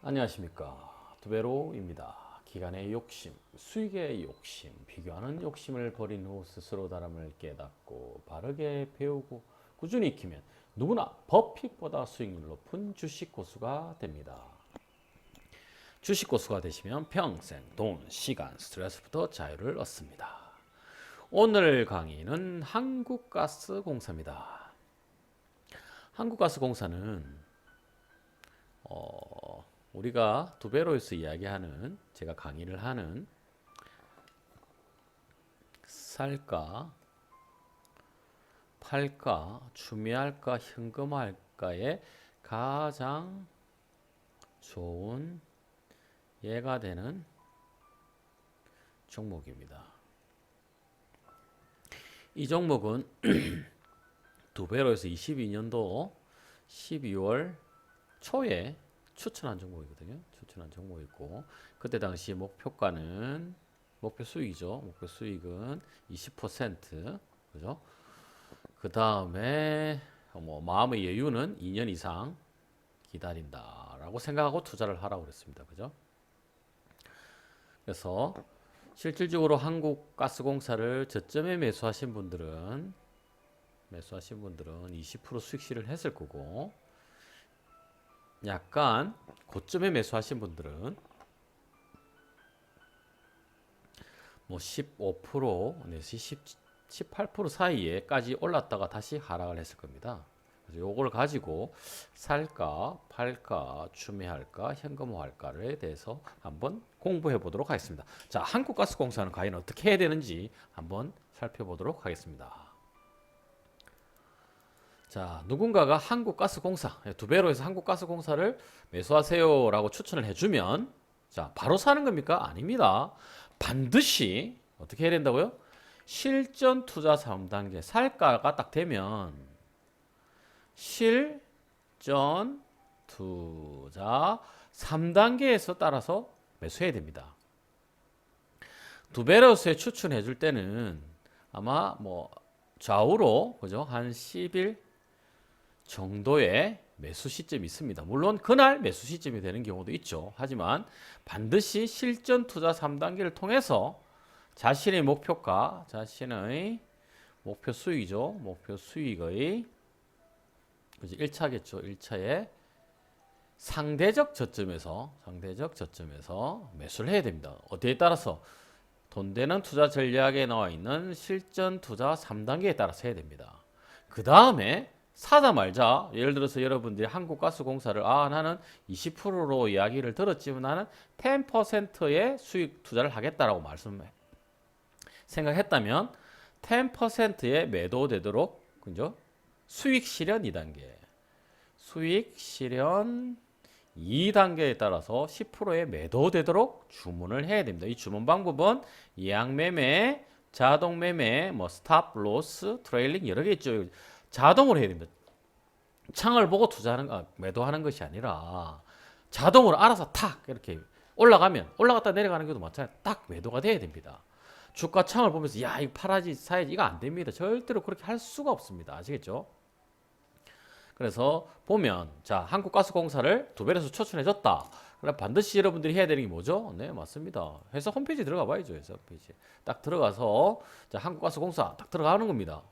안녕하십니까. 두베로입니다. 기간의 욕심, 수익의 욕심, 비교하는 욕심을 버린 후 스스로 다름을 깨닫고 바르게 배우고 꾸준히 익히면 누구나 버핏보다 수익률 높은 주식 고수가 됩니다. 주식 고수가 되시면 평생 돈, 시간, 스트레스부터 자유를 얻습니다. 오늘 강의는 한국가스공사입니다. 한국가스공사는 우리가 두베로에서 이야기하는, 제가 강의를 하는 살까, 팔까, 추미할까, 현금화할까의 가장 좋은 예가 되는 종목입니다. 이 종목은 두베로에서 22년도 12월 초에 추천한 종목이거든요. 추천한 종목이고, 그때 당시 목표가는, 목표 수익이죠. 목표 수익은 20%. 그죠? 그 다음에 마음의 여유는 2년 이상 기다린다라고 생각하고 투자를 하라고 그랬습니다. 그죠? 그래서 실질적으로 한국가스공사를 저점에 매수하신 분들은 20% 수익실을 했을 거고, 약간 고점에 매수하신 분들은 뭐 15% 내지 18% 사이에까지 올랐다가 다시 하락을 했을 겁니다. 그래서 요걸 가지고 살까, 팔까, 추매할까, 현금화할까에 대해서 한번 공부해 보도록 하겠습니다. 자, 한국가스공사는 과연 어떻게 해야 되는지 한번 살펴보도록 하겠습니다. 자, 누군가가 한국가스공사, 두베로에서 한국가스공사를 매수하세요라고 추천을 해주면, 자, 바로 사는 겁니까? 아닙니다. 반드시 어떻게 해야 된다고요? 실전 투자 3단계, 살가가 딱 되면 실전 투자 3단계에서 따라서 매수해야 됩니다. 두베로스에 추천해 줄 때는 아마 뭐 좌우로, 그죠? 한 10일 정도의 매수 시점이 있습니다. 물론 그날 매수 시점이 되는 경우도 있죠. 하지만 반드시 실전 투자 3단계를 통해서 자신의 목표가, 자신의 목표 수익이죠. 목표 수익의 1차겠죠. 1차의 상대적 저점에서 매수를 해야 됩니다. 어디에 따라서? 돈 되는 투자 전략에 나와 있는 실전 투자 3단계에 따라서 해야 됩니다. 그 다음에 사자 말자, 예를 들어서 여러분들이 한국가스공사를 나는 20%로 이야기를 들었지만 나는 10%의 수익 투자를 하겠다라고 생각했다면 10%의 매도되도록, 그죠? 수익 실현 2단계, 수익 실현 2단계에 따라서 10%의 매도되도록 주문을 해야 됩니다. 이 주문 방법은 예약매매, 자동매매, 뭐 스탑 로스, 트레일링 여러 개 있죠. 자동으로 해야 됩니다. 창을 보고 매도하는 것이 아니라 자동으로 알아서 탁 이렇게 올라가면, 올라갔다 내려가는 것도 마찬가지로 딱 매도가 돼야 됩니다. 주가 창을 보면서 야, 이거 팔아야지 사야지, 이거 안 됩니다. 절대로 그렇게 할 수가 없습니다. 아시겠죠? 그래서 보면, 자, 한국가스공사를 두베로에서 추천해줬다. 그럼 반드시 여러분들이 해야 되는 게 뭐죠? 네, 맞습니다. 회사 홈페이지 들어가 봐야죠. 회사 홈페이지 딱 들어가서, 자, 한국가스공사 딱 들어가는 겁니다.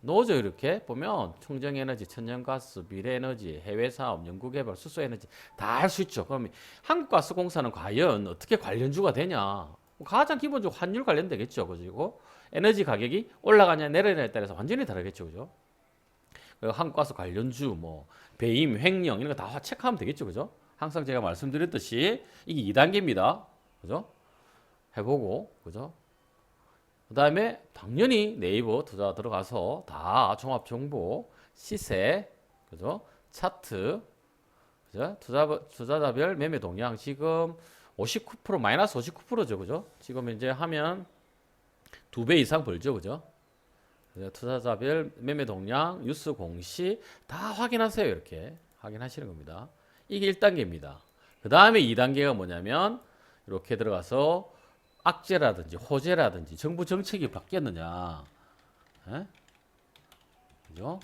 넣어져. 이렇게 보면 청정에너지, 천연가스, 미래에너지, 해외사업, 연구개발, 수소에너지 다 할 수 있죠. 그럼 한국가스공사는 과연 어떻게 관련주가 되냐? 가장 기본적으로 환율 관련되겠죠. 그리고 에너지 가격이 올라가냐 내려가냐에 따라서 완전히 다르겠죠. 그죠? 한국가스 관련주, 뭐 배임, 횡령 이런 거 다 체크하면 되겠죠. 그죠? 항상 제가 말씀드렸듯이 이게 2단계입니다. 그죠? 해보고, 그죠? 그 다음에 당연히 네이버 투자 들어가서 다 종합 정보, 시세, 그죠? 차트, 그죠? 투자자별 매매 동향 지금 59% 마이너스 59%죠, 그죠? 지금 이제 하면 2배 이상 벌죠, 그죠? 투자자별 매매 동향, 뉴스 공시 다 확인하세요. 이렇게 확인하시는 겁니다. 이게 1단계입니다. 그 다음에 2단계가 뭐냐면 이렇게 들어가서 악재라든지 호재라든지 정부 정책이 바뀌었느냐, 예? 그죠?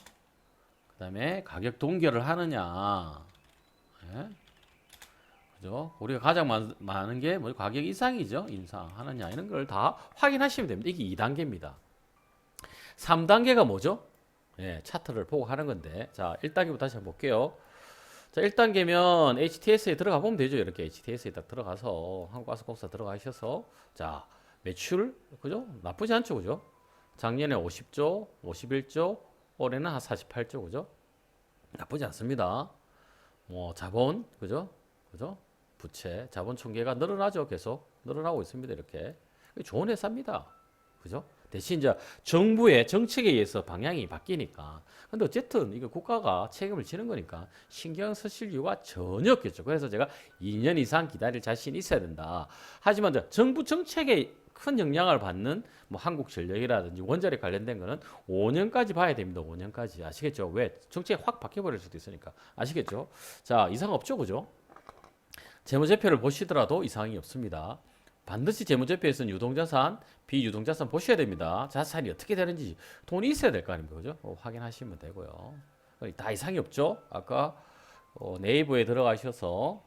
그 다음에 가격 동결을 하느냐, 예? 그죠? 우리가 가장 많은 게 뭐 가격 인상이죠. 인상하느냐 이런 걸 다 확인하시면 됩니다. 이게 2단계입니다. 3단계가 뭐죠? 예, 차트를 보고 하는 건데. 자, 1단계부터 다시 한번 볼게요. 자, 1단계면 HTS에 들어가 보면 되죠. 이렇게 HTS에 딱 들어가서 한국가스공사 들어가셔서 자, 매출 그죠? 나쁘지 않죠. 그죠? 작년에 50조, 51조, 올해는 한 48조. 그죠? 나쁘지 않습니다. 뭐 자본 그죠? 그죠? 부채, 자본 총계가 늘어나죠. 계속 늘어나고 있습니다. 이렇게 좋은 회사입니다. 그죠? 대신 이제 정부의 정책에 의해서 방향이 바뀌니까. 근데 어쨌든 이거 국가가 책임을 지는 거니까 신경 쓰실 이유가 전혀 없겠죠. 그래서 제가 2년 이상 기다릴 자신이 있어야 된다. 하지만 이제 정부 정책에 큰 영향을 받는 뭐 한국전력이라든지 원자력 관련된 거는 5년까지 봐야 됩니다. 5년까지. 아시겠죠? 왜? 정책이 확 바뀌어버릴 수도 있으니까. 아시겠죠? 자, 이상 없죠? 그죠? 재무제표를 보시더라도 이상이 없습니다. 반드시 재무제표에서는 유동자산, 비유동자산 보셔야 됩니다. 자산이 어떻게 되는지 돈이 있어야 될 거 아닙니까? 그죠? 확인하시면 되고요. 다 이상이 없죠? 아까 네이버에 들어가셔서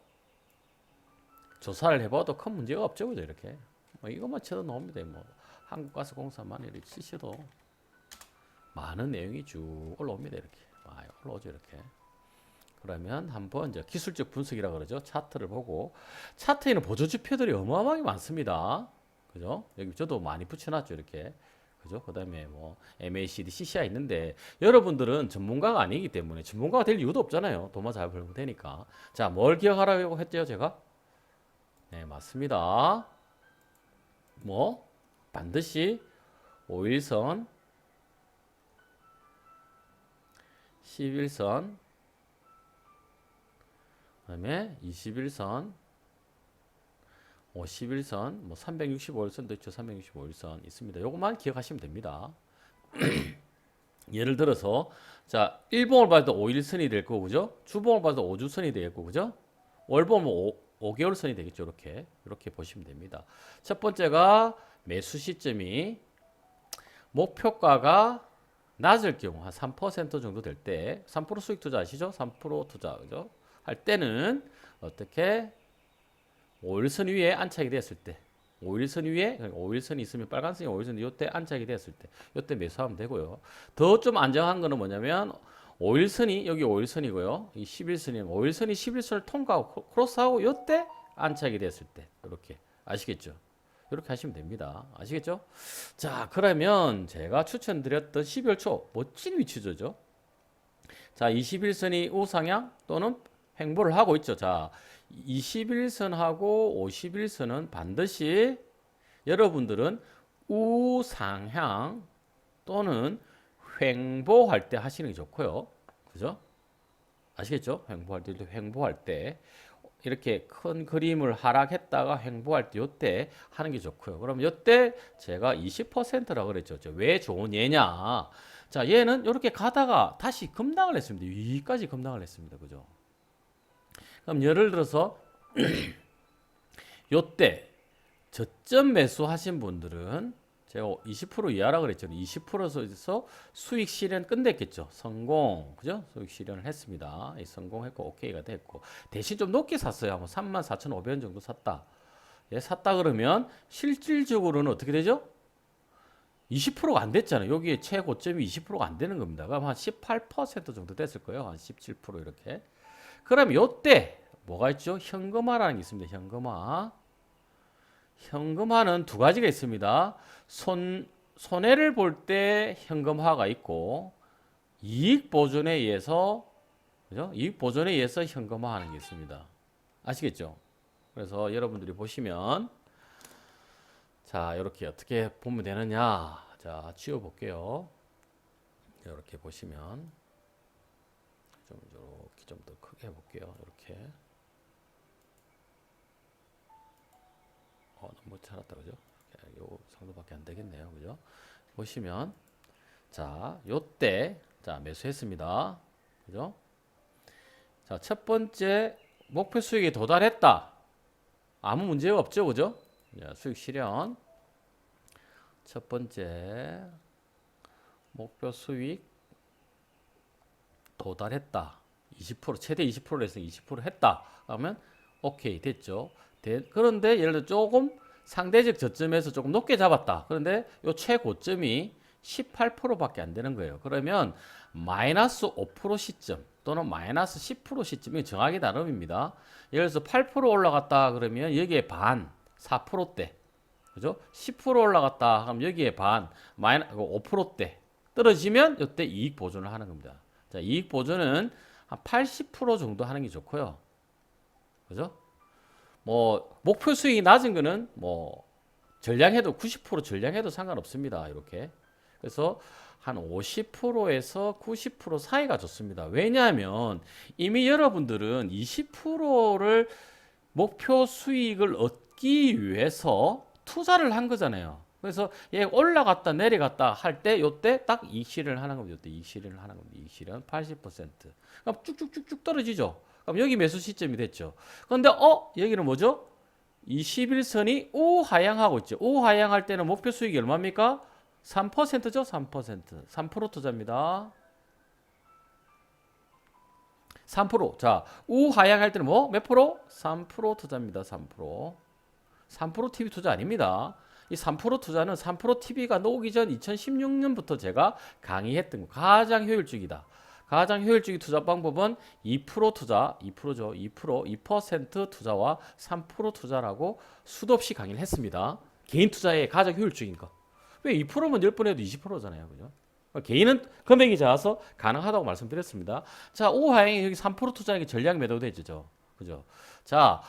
조사를 해봐도 큰 문제가 없죠. 그죠? 이렇게. 뭐 이것만 쳐도 나옵니다. 뭐 한국가스공사만 이렇게 치셔도 많은 내용이 쭉 올라옵니다. 이렇게. 올라오죠. 이렇게. 그러면 한번 이제 기술적 분석이라 그러죠. 차트를 보고 차트에는 보조지표들이 어마어마하게 많습니다. 그죠? 여기 저도 많이 붙여놨죠. 이렇게. 그죠? 그다음에 뭐 MACD, CCI 있는데 여러분들은 전문가가 아니기 때문에 전문가가 될 이유도 없잖아요. 돈만 잘 벌면 되니까. 자, 뭘 기억하라고 했죠, 제가? 네, 맞습니다. 뭐 반드시 5일선, 11선, 그다음에 21선, 51선, 뭐 365일선도 있죠. 365일선 있습니다. 요것만 기억하시면 됩니다. 예를 들어서 자, 일봉을 봐도 5일선이 될 거고 그죠? 주봉을 봐도 5주선이 되겠고 그죠? 월봉은 5개월선이 되겠죠. 이렇게 보시면 됩니다. 첫 번째가 매수 시점이 목표가가 낮을 경우 한 3% 정도 될 때, 3% 수익 투자 아시죠? 3% 투자 그죠? 할 때는 어떻게 5일선 위에 안착이 됐을 때 5일선 위에 5일선이 있으면 빨간선이 5일선 이때 안착이 됐을 때 이때 매수하면 되고요. 더 좀 안정한 거는 뭐냐면 5일선이 여기 5일선이고요. 이 11선이 5일선이 11선을 통과하고 크로스하고 이때 안착이 됐을 때 이렇게 아시겠죠? 이렇게 하시면 됩니다. 아시겠죠? 자, 그러면 제가 추천드렸던 12월 초 멋진 위치죠. 자, 21선이 우상향 또는 횡보를 하고 있죠. 자, 21선하고 51선은 반드시 여러분들은 우상향 또는 횡보할 때 하시는 게 좋고요. 그죠? 아시겠죠? 횡보할 때 이렇게 큰 그림을 하락했다가 횡보할 때 요때 하는 게 좋고요. 그럼 요때 제가 20%라고 그랬죠. 왜 좋은 예냐? 자, 얘는 이렇게 가다가 다시 급락을 했습니다. 위까지 급락을 했습니다. 그죠? 그럼 예를 들어서 요때 저점 매수하신 분들은 제가 20% 이하라 그랬죠. 20%에서 수익 실현 끝냈겠죠. 성공, 그죠? 수익 실현을 했습니다. 성공했고 오케이가 됐고 대신 좀 높게 샀어요. 뭐 34,500원 정도 샀다. 예, 샀다 그러면 실질적으로는 어떻게 되죠? 20%가 안 됐잖아요. 여기에 최고점이 20%가 안 되는 겁니다. 그럼 한 18% 정도 됐을 거예요. 한 17% 이렇게. 그럼 요때 뭐가 있죠? 현금화라는 게 있습니다. 현금화. 현금화는 두 가지가 있습니다. 손해를 볼 때 현금화가 있고 이익 보존에 의해서 그죠? 이익 보존에 의해서 현금화하는 게 있습니다. 아시겠죠? 그래서 여러분들이 보시면 자, 이렇게 어떻게 보면 되느냐? 자, 지워 볼게요. 이렇게 보시면 좀 더 크게 해 볼게요. 이렇게. 너무 잘했다 그죠? 요 정도밖에 안 되겠네요. 그죠? 보시면 자, 요때 자, 매수했습니다. 그죠? 자, 첫 번째 목표 수익에 도달했다. 아무 문제가 없죠. 그죠? 자, 수익 실현. 첫 번째 목표 수익 도달했다. 20% 최대 20%로 해서 20% 했다. 그러면 오케이 됐죠. 그런데 예를 들어 조금 상대적 저점에서 조금 높게 잡았다. 그런데 요 최고점이 18%밖에 안 되는 거예요. 그러면 마이너스 5% 시점 또는 마이너스 10% 시점이 정확히 다름입니다. 예를 들어서 8% 올라갔다 그러면 여기에 반 4%대 그죠? 10% 올라갔다 하면 여기에 반 마이너스 5%대 떨어지면 이때 이익 보존을 하는 겁니다. 자, 이익 보존은 한 80% 정도 하는 게 좋고요. 그죠? 뭐 목표 수익이 낮은 거는 뭐 전량해도 90% 전량해도 상관없습니다. 이렇게. 그래서 한 50%에서 90% 사이가 좋습니다. 왜냐하면 이미 여러분들은 20%를 목표 수익을 얻기 위해서 투자를 한 거잖아요. 그래서 얘 올라갔다 내려갔다 할 때 요때 딱 이익 실현을 하는 겁니다. 요때 이익 실현을 하는 겁니다. 이익 실현 80%. 그럼 쭉쭉쭉쭉 떨어지죠. 그럼 여기 매수 시점이 됐죠. 그런데 여기는 뭐죠? 21선이 우하향하고 있죠. 우하향할 때는 목표 수익이 얼마입니까? 3%죠. 3%. 3% 투자입니다. 3%. 자, 우하향할 때는 뭐? 몇 프로? 3% 투자입니다. 3%. 3% TV 투자 아닙니다. 이 3% 투자는 3% TV가 나오기 전 2016년부터 제가 강의했던 거. 가장 효율적이다. 가장 효율적인 투자 방법은 2% 투자, 2%죠. 2% 투자와 3% 투자라고 수도 없이 강의를 했습니다. 개인 투자에 가장 효율적인 거. 왜 2%면 10번 해도 20%잖아요. 그죠? 개인은 금액이 작아서 가능하다고 말씀드렸습니다. 자, 오하행이 여기 3% 투자하는 게 전략 매도 되죠. 그죠? 자,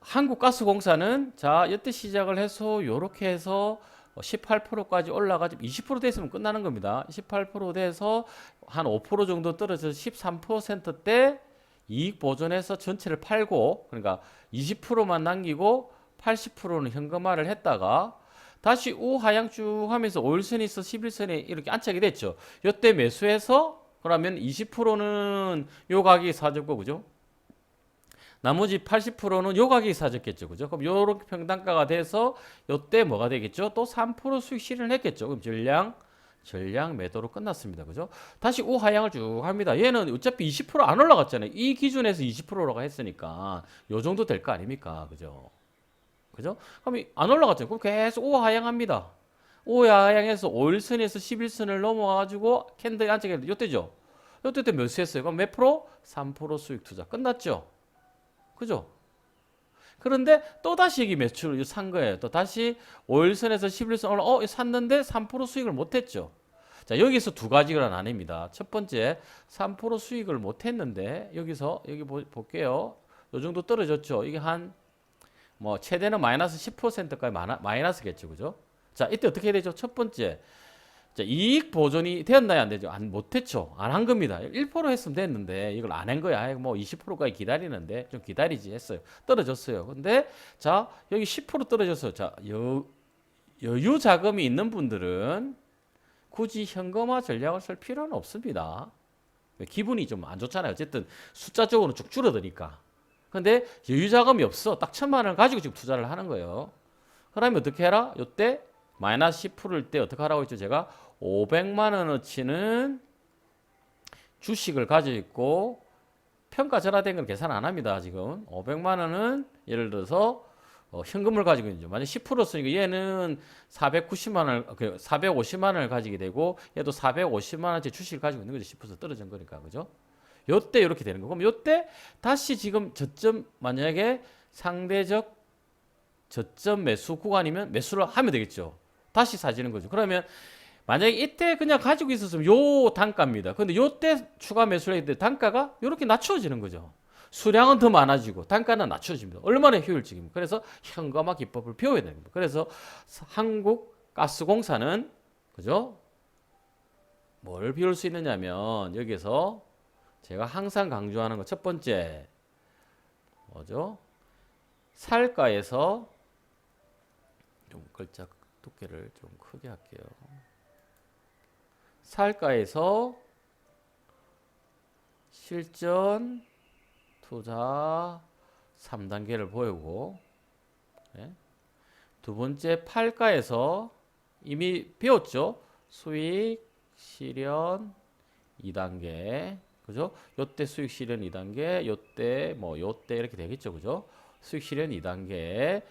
한국가스공사는 자, 이때 시작을 해서 요렇게 해서 18%까지 올라가지고 20% 됐으면 끝나는 겁니다. 18% 돼서 한 5% 정도 떨어져서 13%대 이익 보존해서 전체를 팔고 그러니까 20%만 남기고 80%는 현금화를 했다가 다시 우하향 쭉 하면서 5일선이 있어 11선에 이렇게 안착이 됐죠. 이때 매수해서 그러면 20%는 요 가격이 사줬고 그죠? 나머지 80%는 요 가격이 사줬겠죠. 그죠? 그럼 요렇게 평단가가 돼서 요때 뭐가 되겠죠? 또 3% 수익 실현했겠죠. 그럼 전량 매도로 끝났습니다. 그죠? 다시 우하향을 쭉 합니다. 얘는 어차피 20%안 올라갔잖아요. 이 기준에서 20%라고 했으니까 요 정도 될 거 아닙니까? 그죠? 그죠? 그럼 안 올라갔죠. 그럼 계속 우하향합니다. 우하향에서 5일선에서 11선을 넘어가가지고 캔들이 안착했는데 요때죠? 요때 때 몇 수했어요? 그럼 몇 프로? 3% 수익 투자. 끝났죠? 그죠? 그런데 또다시 여기 매출을 산 거예요. 또 다시 5일선에서 11선 올라, 샀는데 3% 수익을 못했죠. 자, 여기서 두 가지가 나뉩니다. 첫 번째, 3% 수익을 못했는데, 여기 볼게요. 요 정도 떨어졌죠. 이게 뭐, 최대는 마이너스 10%까지 마이너스겠죠. 그죠? 자, 이때 어떻게 해야 되죠? 첫 번째, 자, 이익 보존이 되었나요? 안 되죠? 못했죠. 안 한 겁니다. 1% 했으면 됐는데, 이걸 안 한 거야. 뭐 20%까지 기다리는데, 좀 기다리지 했어요. 떨어졌어요. 근데, 자, 여기 10% 떨어졌어요. 자, 여유 자금이 있는 분들은 굳이 현금화 전략을 쓸 필요는 없습니다. 기분이 좀 안 좋잖아요. 어쨌든 숫자적으로 쭉 줄어드니까. 근데 여유 자금이 없어. 딱 1,000만 원을 가지고 지금 투자를 하는 거예요. 그러면 어떻게 해라? 요때 마이너스 10%일 때 어떻게 하라고 했죠? 제가 500만 원어치는 주식을 가지고 있고 평가 절하된 건 계산 안 합니다. 지금 500만 원은 예를 들어서 현금을 가지고 있죠. 만약 10%였으니까 얘는 490만 원, 450만 원을 가지게 되고 얘도 450만 원짜리 주식을 가지고 있는 거죠. 10% 떨어진 거니까. 그죠? 요때 이렇게 되는 거. 그럼 요때 다시 지금 저점 만약에 상대적 저점 매수 구간이면 매수를 하면 되겠죠. 다시 사지는 거죠. 그러면 만약에 이때 그냥 가지고 있었으면 요 단가입니다. 근데 요때 추가 매수를 했을 때 단가가 이렇게 낮춰지는 거죠. 수량은 더 많아지고 단가는 낮춰집니다. 얼마나 효율적입니까? 그래서 현금화 기법을 배워야 되는 겁니다. 그래서 한국가스공사는 그죠? 뭘 배울 수 있느냐면 여기서 제가 항상 강조하는 거 첫 번째 뭐죠? 살가에서 좀 글자 두께를 좀 크게 할게요. 살가에서 실전 투자 3단계를 보이고 네. 두 번째 팔가에서 이미 배웠죠. 수익 실현 2단계 그죠? 요때 수익 실현 2단계, 요때 뭐 요때 이렇게 되겠죠. 그죠? 수익 실현 2단계.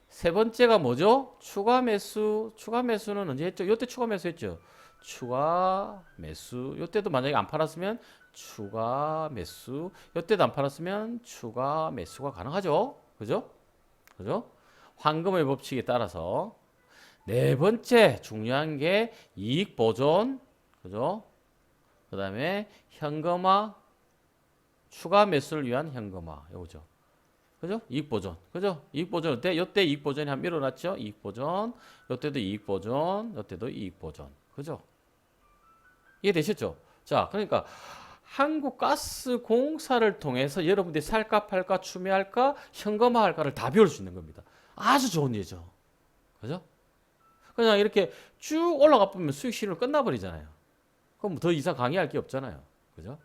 세 번째가 뭐죠? 추가 매수. 추가 매수는 언제 했죠? 요때 추가 매수 했죠. 추가 매수. 요때도 만약에 안 팔았으면 추가 매수. 요때도 안 팔았으면 추가 매수가 가능하죠. 그죠? 그죠? 황금의 법칙에 따라서. 네 번째 중요한 게 이익 보존. 그죠? 그 다음에 현금화, 추가 매수를 위한 현금화. 요거죠. 그죠? 이익 보존. 그죠? 이익 보존 어때? 요때 이익 보존이 한 밀어놨죠? 이익 보존. 요때도 이익 보존. 요때도 이익 보존. 그죠? 이해되셨죠? 자, 그러니까 한국가스공사를 통해서 여러분들이 살까 팔까 추매할까 현금화할까를 다 배울 수 있는 겁니다. 아주 좋은 예죠. 그죠? 그냥 이렇게 쭉 올라가 보면 수익 실현 끝나버리잖아요. 그럼 더 이상 강의할 게 없잖아요. 그죠?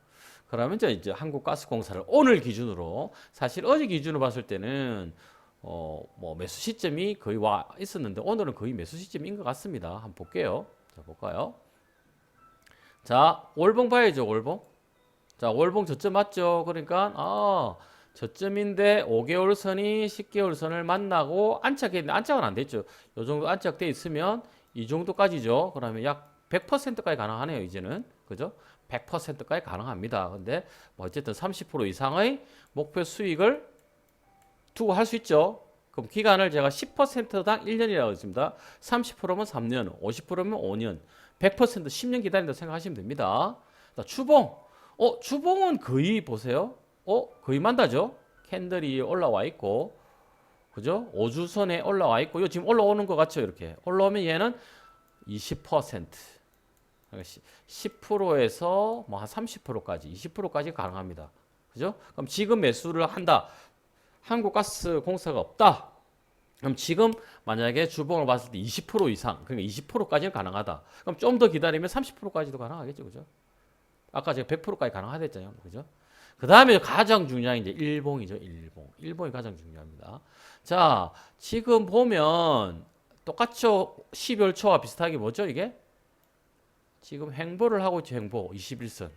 그러면 이제 한국가스공사를 오늘 기준으로 사실 어제 기준으로 봤을 때는 뭐 매수 시점이 거의 와 있었는데 오늘은 거의 매수 시점인 것 같습니다. 한번 볼게요. 자, 볼까요? 자, 월봉 봐야죠, 월봉. 자, 월봉 저점 맞죠? 그러니까 저점인데 5개월 선이 10개월 선을 만나고 안착했는데 안착은 안 됐죠. 요 정도 안착돼 있으면 이 정도까지죠. 그러면 약 100%까지 가능하네요, 이제는. 그죠? 100%까지 가능합니다. 근데 뭐 어쨌든 30% 이상의 목표 수익을 두고 할 수 있죠. 그럼 기간을 제가 10%당 1년이라고 했습니다. 30%면 3년, 50%면 5년, 100% 10년 기다린다고 생각하시면 됩니다. 자, 주봉. 주봉은 거의 보세요. 거의 만다죠. 캔들이 올라와 있고, 그죠? 5주선에 올라와 있고, 요 지금 올라오는 것 같죠? 이렇게. 올라오면 얘는 20%. 10%에서 뭐 한 30%까지, 20%까지 가능합니다. 그죠? 그럼 지금 매수를 한다. 한국가스공사가 없다. 그럼 지금 만약에 주봉을 봤을 때 20% 이상, 그러니까 20%까지는 가능하다. 그럼 좀 더 기다리면 30%까지도 가능하겠죠, 그죠? 아까 제가 100%까지 가능하다 했잖아요, 그죠? 그 다음에 가장 중요한 이제 일봉이죠, 일봉. 일봉이 가장 중요합니다. 자, 지금 보면 똑같죠? 12월 초와 비슷하게 뭐죠, 이게? 지금 횡보를 하고 있죠, 횡보. 21선.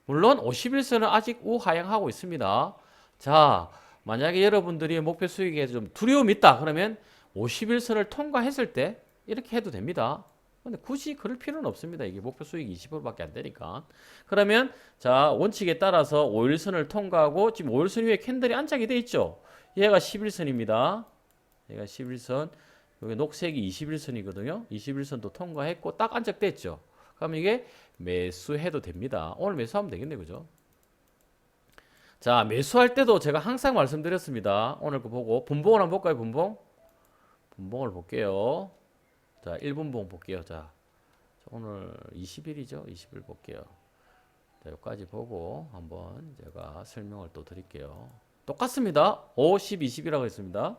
물론 51선은 아직 우하향하고 있습니다. 자, 만약에 여러분들이 목표 수익에 좀 두려움이 있다. 그러면 51선을 통과했을 때 이렇게 해도 됩니다. 근데 굳이 그럴 필요는 없습니다. 이게 목표 수익이 20%밖에 안 되니까. 그러면 자, 원칙에 따라서 5일선을 통과하고 지금 5일선 위에 캔들이 안착이 돼 있죠. 얘가 11선입니다. 얘가 11선. 여기 녹색이 21선이거든요. 21선도 통과했고 딱 안착됐죠. 그럼 이게 매수해도 됩니다. 오늘 매수하면 되겠네, 그죠? 자, 매수할 때도 제가 항상 말씀드렸습니다. 오늘 거 보고 분봉을 한번 볼까요, 분봉? 분봉을 볼게요. 자, 1분봉 볼게요. 자, 오늘 20일이죠? 20일 볼게요. 자, 여기까지 보고 한번 제가 설명을 또 드릴게요. 똑같습니다. 5, 10, 20이라고 했습니다.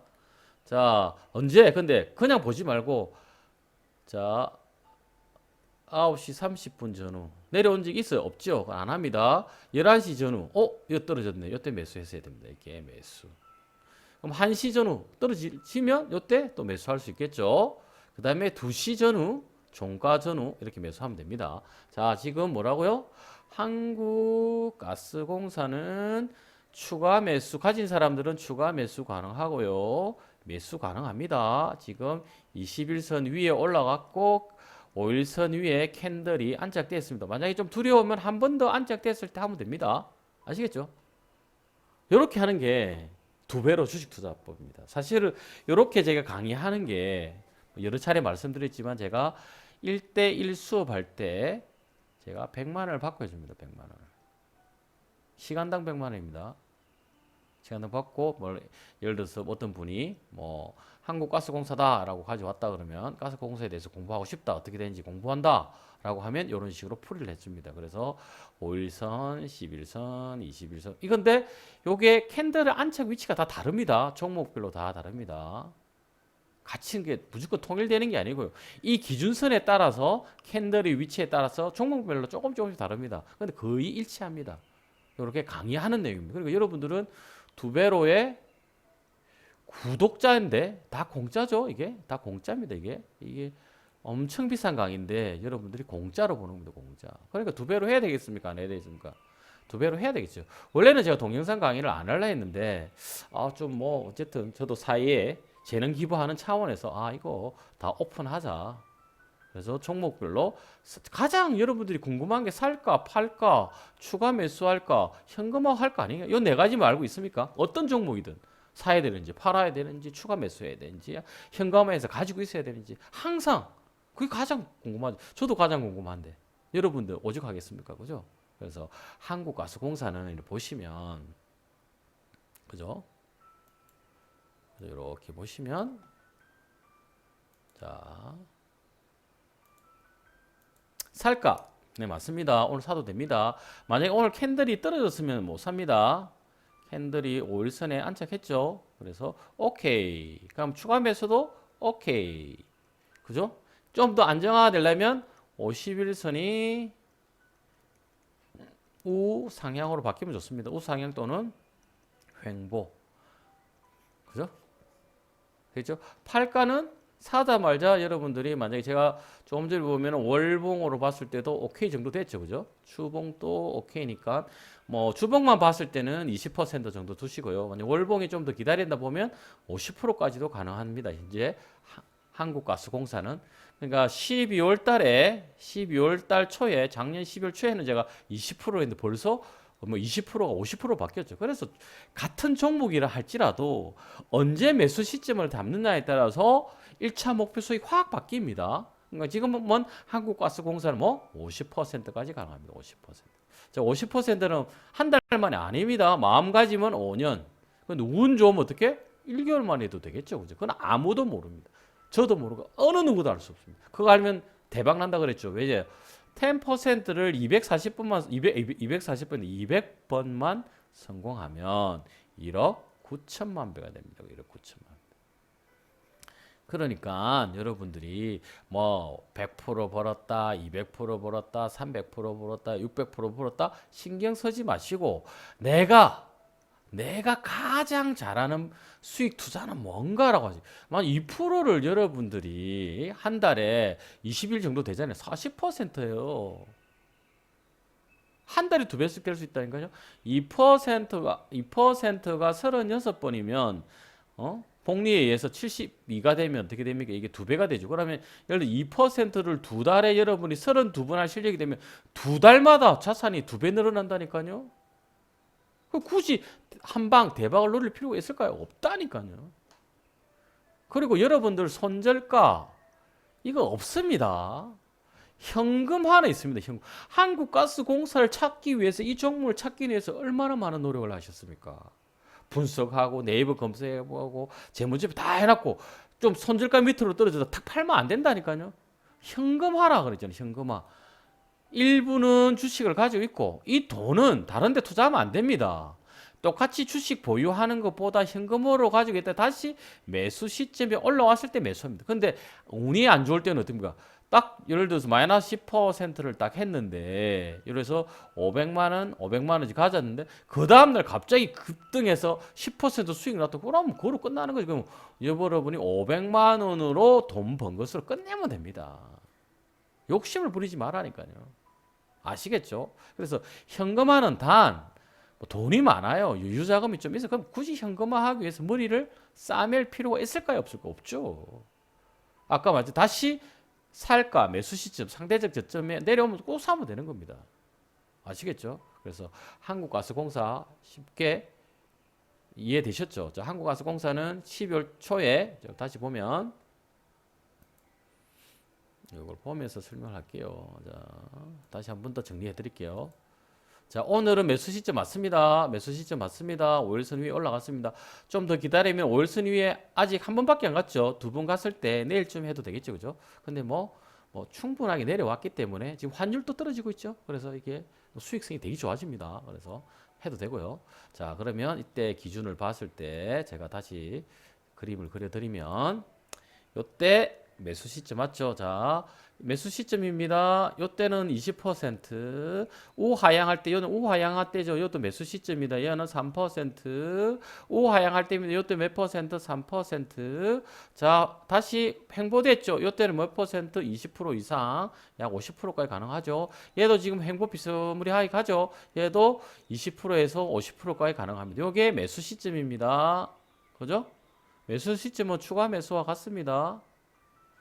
자, 언제? 근데 그냥 보지 말고 자, 9시 30분 전후 내려온 적 있어요? 없죠? 안 합니다. 11시 전후 이거 떨어졌네. 이때 매수했어야 됩니다. 이렇게 매수. 그럼 1시 전후 떨어지면 이때 또 매수할 수 있겠죠? 그 다음에 2시 전후, 종가 전후 이렇게 매수하면 됩니다. 자, 지금 뭐라고요? 한국가스공사는 추가 매수 가진 사람들은 추가 매수 가능하고요. 매수 가능합니다. 지금 21선 위에 올라갔고 5일선 위에 캔들이 안착되어 있습니다. 만약에 좀 두려우면 한 번 더 안착됐을 때 하면 됩니다. 아시겠죠? 이렇게 하는 게 두 배로 주식 투자법입니다. 사실은 이렇게 제가 강의하는 게 여러 차례 말씀드렸지만 제가 1대1 수업할 때 제가 100만 원을 받고 해줍니다. 100만 원. 시간당 100만 원입니다. 시간당 받고 예를 들어서 어떤 분이 뭐 한국가스공사다라고 가져왔다 그러면 가스공사에 대해서 공부하고 싶다. 어떻게 되는지 공부한다. 라고 하면 이런 식으로 풀이를 해줍니다. 그래서 5일선, 11선, 21선. 이건데 요게 캔들의 안착 위치가 다 다릅니다. 종목별로 다 다릅니다. 같이 게 무조건 통일되는 게 아니고요. 이 기준선에 따라서 캔들의 위치에 따라서 종목별로 조금씩 다릅니다. 근데 거의 일치합니다. 이렇게 강의하는 내용입니다. 그리고 여러분들은 두 배로의 구독자인데 다 공짜죠. 이게 다 공짜입니다. 이게 엄청 비싼 강의인데 여러분들이 공짜로 보는 겁니다. 공짜. 그러니까 두 배로 해야 되겠습니까? 안 해야 되겠습니까? 두 배로 해야 되겠죠. 원래는 제가 동영상 강의를 안 하려 했는데 좀 뭐 어쨌든 저도 사이에 재능 기부하는 차원에서 이거 다 오픈하자. 그래서 종목별로 가장 여러분들이 궁금한 게 살까 팔까 추가 매수할까 현금화 할까 아니냐 이 네 가지만 알고 있습니까? 어떤 종목이든 사야 되는지 팔아야 되는지 추가 매수해야 되는지 현금화해서 가지고 있어야 되는지 항상 그게 가장 궁금하죠. 저도 가장 궁금한데 여러분들 오죽하겠습니까? 그죠? 그래서 한국가스공사는 이렇게 보시면 그죠? 이렇게 보시면 자 살까? 네 맞습니다. 오늘 사도 됩니다. 만약에 오늘 캔들이 떨어졌으면 못 삽니다. 캔들이 5일선에 안착했죠. 그래서 오케이. 그럼 추가 매수도 오케이. 그죠? 좀 더 안정화가 되려면 51선이 우상향으로 바뀌면 좋습니다. 우상향 또는 횡보. 그죠? 그렇죠? 팔가는 사자 말자 여러분들이 만약에 제가 조금 전에 보면 월봉으로 봤을 때도 오케이 정도 됐죠. 그죠? 추봉도 오케이니까 뭐 주봉만 봤을 때는 20% 정도 두시고요. 만약 월봉이 좀 더 기다린다 보면 50%까지도 가능합니다. 현재 한국가스공사는 그러니까 12월 달 초에 작년 12월 초에는 제가 20%인데 벌써 뭐 20%가 50% 바뀌었죠. 그래서 같은 종목이라 할지라도 언제 매수 시점을 잡느냐에 따라서 1차 목표 수익 확 바뀝니다. 그러니까 지금은 한국가스공사는 뭐 50%까지 가능합니다. 50%. 자, 50%는 한 달 만에 아닙니다. 마음가짐은 5년. 근데 운 좋으면 어떻게? 1개월 만에 해도 되겠죠. 그죠? 그건 아무도 모릅니다. 저도 모르고 어느 누구도 알 수 없습니다. 그거 알면 대박 난다 그랬죠. 왜? 10%를 240번만 240번 200번만 성공하면 1억 9천만 배가 됩니다. 1억 9천만. 그러니까 여러분들이 뭐 100% 벌었다, 200% 벌었다, 300% 벌었다, 600% 벌었다 신경 쓰지 마시고 내가 가장 잘하는 수익 투자는 뭔가라고 하지. 만 2%를 여러분들이 한 달에 20일 정도 되잖아요. 40%예요. 한 달에 두 배씩 될 수 있다니까요. 2%가 36번이면 복리에 의해서 72가 되면 어떻게 됩니까? 이게 두 배가 되죠. 그러면 예를 들어 2%를 두 달에 여러분이 32번 할 실력이 되면 두 달마다 자산이 두 배 늘어난다니까요. 굳이 한방 대박을 노릴 필요가 있을까요? 없다니까요. 그리고 여러분들 손절가 이거 없습니다. 현금화는 있습니다. 현금. 한국가스공사를 찾기 위해서 이 종목을 찾기 위해서 얼마나 많은 노력을 하셨습니까? 분석하고 네이버 검색해보고 재무제표 다 해놨고 좀 손절가 밑으로 떨어져서 탁 팔면 안 된다니까요. 현금화라 그랬잖아요. 현금화. 일부는 주식을 가지고 있고 이 돈은 다른 데 투자하면 안 됩니다. 똑같이 주식 보유하는 것보다 현금으로 가지고 있다 다시 매수 시점에 올라왔을 때 매수합니다. 근데 운이 안 좋을 때는 어떻습니까? 딱 예를 들어서 마이너스 10%를 딱 했는데 그래서 500만 원씩 가졌는데 그 다음날 갑자기 급등해서 10% 수익 났다. 그럼 그거로 끝나는 거죠. 그럼 여러분이 500만 원으로 돈 번 것으로 끝내면 됩니다. 욕심을 부리지 말라니까요. 아시겠죠? 그래서 현금화는 뭐 돈이 많아요. 유유자금이 좀 있어. 그럼 굳이 현금화하기 위해서 머리를 싸맬 필요가 있을까요? 없을까? 없죠. 아까 말했죠. 다시 살까 매수 시점 상대적 저점에 내려오면 꼭 사면 되는 겁니다. 아시겠죠? 그래서 한국가스공사 쉽게 이해되셨죠? 한국가스공사는 12월 초에 다시 보면 이걸 보면서 설명할게요. 자, 다시 한 번 더 정리해 드릴게요. 자, 오늘은 매수 시점 맞습니다. 매수 시점 맞습니다. 5일선 위에 올라갔습니다. 좀 더 기다리면 5일선 위에 아직 한 번밖에 안 갔죠. 두 번 갔을 때 내일쯤 해도 되겠죠. 그죠? 근데 뭐 충분하게 내려왔기 때문에 지금 환율도 떨어지고 있죠. 그래서 이게 수익성이 되게 좋아집니다. 그래서 해도 되고요. 자, 그러면 이때 기준을 봤을 때 제가 다시 그림을 그려드리면 이때 매수 시점 맞죠? 자, 매수 시점입니다. 요때는 20%. 우하향할 때, 요는 우하향할 때죠. 요도 매수 시점입니다. 얘는 3%. 우하향할 때입니다. 요때 몇 퍼센트? 3%. 자, 다시 횡보됐죠. 요때는 몇 퍼센트? 20% 이상. 약 50%까지 가능하죠. 얘도 지금 횡보 비스무리하게 가죠. 얘도 20%에서 50%까지 가능합니다. 요게 매수 시점입니다. 그죠? 매수 시점은 추가 매수와 같습니다.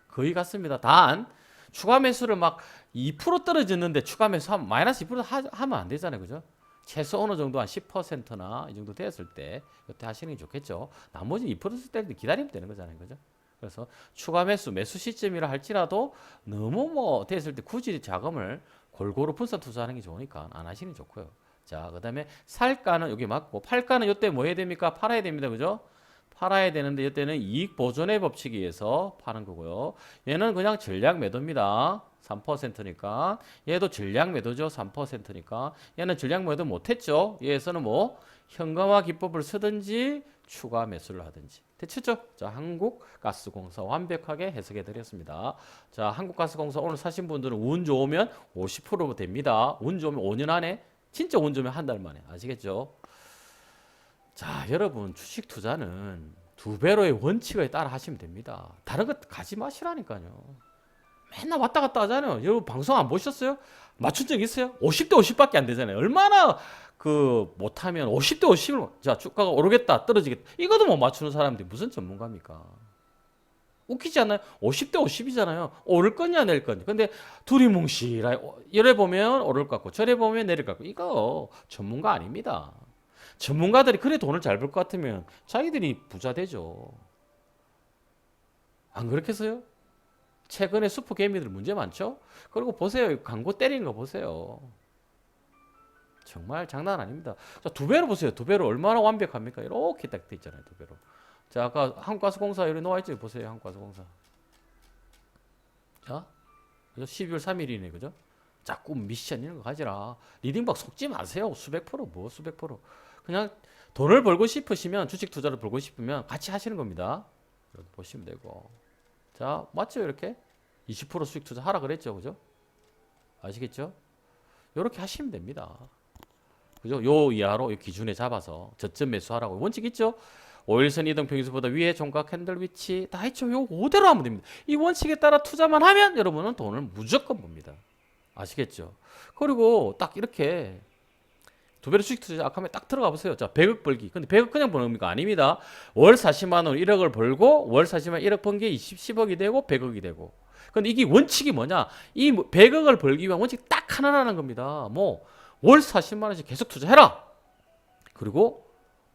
거의 같습니다. 단 추가 매수를 막 2% 떨어졌는데 추가 매수 하면 마이너스 2% 하면 안 되잖아요. 그죠? 최소 어느 정도 한 10%나 이 정도 됐을 때 이때 하시는 게 좋겠죠. 나머지 2% 때는 기다리면 되는 거잖아요. 그죠? 그래서 추가 매수 시점이라 할지라도 너무 뭐 됐을 때 굳이 자금을 골고루 분산 투자하는 게 좋으니까 안 하시는 게 좋고요. 자, 그다음에 살가는 여기 맞고 팔가는 이때 뭐 해야 됩니까? 팔아야 됩니다. 그죠? 팔아야 되는데 이때는 이익 보존의 법칙에 의해서 파는 거고요. 얘는 그냥 전략 매도입니다. 3%니까 얘도 전략 매도죠. 3%니까 얘는 전략 매도 못했죠. 얘에서는 뭐 현금화 기법을 쓰든지 추가 매수를 하든지 대체죠. 자, 한국가스공사 완벽하게 해석해 드렸습니다. 자, 한국가스공사 오늘 사신 분들은 운 좋으면 50% 됩니다. 운 좋으면 5년 안에 진짜 운 좋으면 한 달 만에 아시겠죠? 자, 여러분 주식 투자는 두 배로의 원칙에 따라 하시면 됩니다. 다른 것 가지 마시라니까요. 맨날 왔다 갔다 하잖아요. 여러분 방송 안 보셨어요? 맞춘 적 있어요? 50대 50밖에 안 되잖아요. 얼마나 그 못하면 50대 50을 자 주가가 오르겠다 떨어지겠다 이것도 못 맞추는 사람들이 무슨 전문가입니까? 웃기지 않나요? 50대 50이잖아요. 오를 거냐 내릴 거냐. 근데 둘이 뭉실하게 이래 보면 오를 것 같고 저래 보면 내릴 것 같고 이거 전문가 아닙니다. 전문가들이 그래 돈을 잘 벌 것 같으면 자기들이 부자 되죠. 안 그렇겠어요? 최근에 슈퍼 개미들 문제 많죠? 그리고 보세요. 광고 때리는 거 보세요. 정말 장난 아닙니다. 자, 두 배로 보세요. 두 배로 얼마나 완벽합니까? 이렇게 딱 돼 있잖아요. 두 배로. 자, 아까 한국가스공사 여기 나와 있죠? 보세요. 한국가스공사. 자, 그죠? 12월 3일이네. 그죠? 자꾸 미션 이런 거 가지라. 리딩박 속지 마세요. 수백 프로 뭐 수백 프로. 그냥 돈을 벌고 싶으시면 주식 투자를 벌고 싶으면 같이 하시는 겁니다. 이렇게 보시면 되고. 자, 맞죠? 이렇게 20% 수익 투자 하라 그랬죠. 그죠? 아시겠죠? 이렇게 하시면 됩니다. 그죠? 요 이하로 요 기준에 잡아서 저점 매수하라고 원칙 있죠? 5일선 이동 평균선보다 위에 종가 캔들 위치 다 있죠. 요 그대로 하면 됩니다. 이 원칙에 따라 투자만 하면 여러분은 돈을 무조건 법니다. 아시겠죠? 그리고 딱 이렇게 두 배로 수익 투자 아까 딱 들어가 보세요. 자, 100억 벌기. 근데 100억 그냥 버는 겁니까? 아닙니다. 월 40만 원 1억을 벌고 월 40만 1억 번 게 10억이 되고 100억이 되고. 근데 이게 원칙이 뭐냐? 이 100억을 벌기 위한 원칙 딱 하나라는 겁니다. 뭐 월 40만 원씩 계속 투자해라. 그리고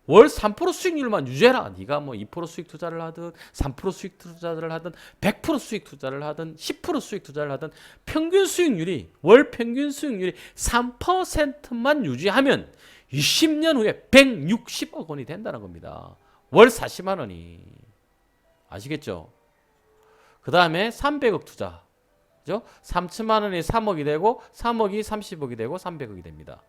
월 3% 수익률만 유지해라. 네가 뭐 2% 수익 투자를 하든 3% 수익 투자를 하든 100% 수익 투자를 하든 10% 수익 투자를 하든 평균 수익률이 월 평균 수익률이 3%만 유지하면 20년 후에 160억 원이 된다는 겁니다. 월 40만 원이. 아시겠죠? 그 다음에 300억 투자. 그죠? 3천만 원이 3억이 되고 3억이 30억이 되고 300억이 됩니다.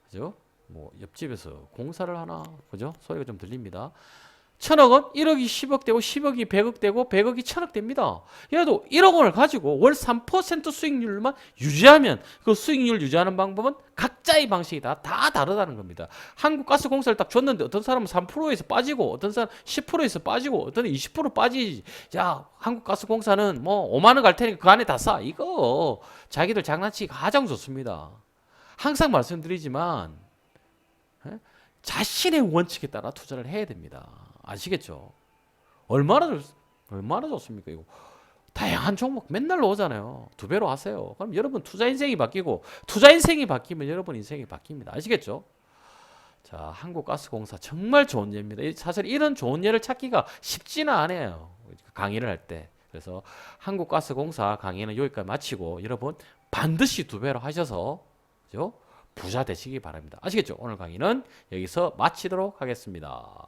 그죠? 뭐 옆집에서 공사를 하나 그죠? 소리가 좀 들립니다. 1000억은 1억이 10억 되고 10억이 100억 되고 100억이 1000억 됩니다. 얘도 1억 원을 가지고 월 3% 수익률만 유지하면 그 수익률 유지하는 방법은 각자의 방식이 다 다르다는 겁니다. 한국가스공사를 딱 줬는데 어떤 사람은 3%에서 빠지고 어떤 사람은 10%에서 빠지고 어떤 20% 빠지지. 야, 한국가스공사는 뭐 5만 원 갈 테니까 그 안에 다 싸. 이거 자기들 장난치기 가장 좋습니다. 항상 말씀드리지만 자신의 원칙에 따라 투자를 해야 됩니다. 아시겠죠? 얼마나 좋습니까? 이거 다양한 종목 맨날 오잖아요. 두 배로 하세요. 그럼 여러분 투자 인생이 바뀌고 투자 인생이 바뀌면 여러분 인생이 바뀝니다. 아시겠죠? 자, 한국가스공사 정말 좋은 예입니다. 사실 이런 좋은 예를 찾기가 쉽지는 않아요. 강의를 할 때. 그래서 한국가스공사 강의는 여기까지 마치고 여러분 반드시 두 배로 하셔서 그죠? 부자 되시기 바랍니다. 아시겠죠? 오늘 강의는 여기서 마치도록 하겠습니다.